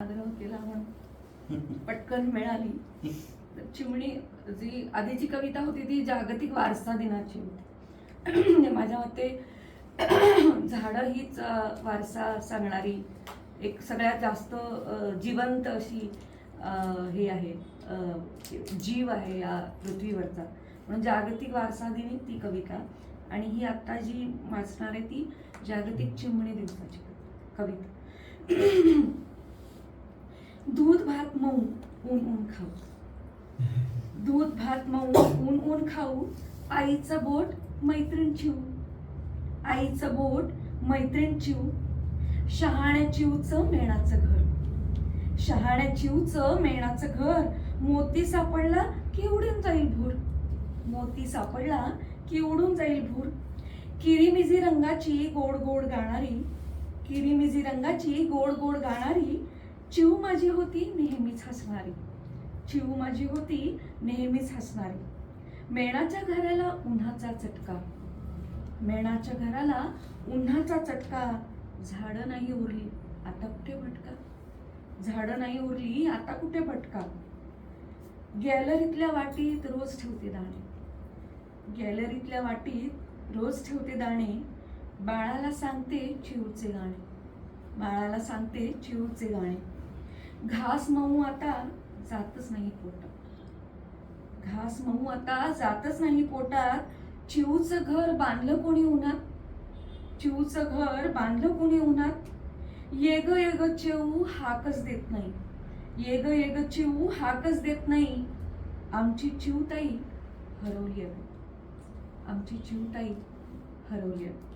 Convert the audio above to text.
आग्रह केला म्हणून पटकन मिळाली. तर चिमणी जी आधीची कविता होती ती जागतिक वारसा दिनाची होती. म्हणजे माझ्या मते झाडं हीच वारसा सांगणारी एक सगळ्यात जास्त जिवंत अशी हे आहे, जीव आहे या पृथ्वीवरचा. म्हणून जागतिक वारसा दिनी ती कविता. आणि ही आत्ता जी वाचणार आहे ती जागतिक चिमणी दिवसाची कविता. दूध भात मऊ ऊन ऊन खाऊ, दूध भात मऊ ऊन ऊन खाऊ, आईचं बोट मैत्रीण चिऊ, आईचं बोट मैत्रीण चिऊ, शहाण्या चिऊचं मेणाचं घर, शहाण्या चिऊचं मेणाचं घर, मोती सापडला की उडून जाईल भूर, मोती सापडला की उडून जाईल भूर, किरीमिजी रंगाची गोड गोड गाणारी, किरीमिजी रंगाची गोड गोड गाणारी, चिऊ माझी होती नेहमीच हसणारी, चिऊ माझी होती नेहमीच हसणारी. मेणाच्या घराला उन्हाचा चटका, मेणाच्या घराला उन्हाचा चटका, झाडं नाही उरली आता कुठे भटका, झाडं नाही उरली आता कुठे भटका. गॅलरीतल्या वाटीत रोज ठेवते दाणे, गॅलरीतल्या वाटीत रोज ठेवते दाणे, बाळाला सांगते चिऊचे गाणे, बाळाला सांगते चिऊचे गाणे. घास मऊ आता जातच नाही पोटात, घास मऊ आता जातच नाही पोटात, चिऊचं घर बांधलं कोणी उन्हात, चिऊचं घर बांधलं कोणी उन्हात. येग येग चिऊ हाकच देत नाही, येग येग चिऊ हाकच देत नाही, आमची चिऊताई हरवली आहे, आमची चिऊताई हरवली आहे.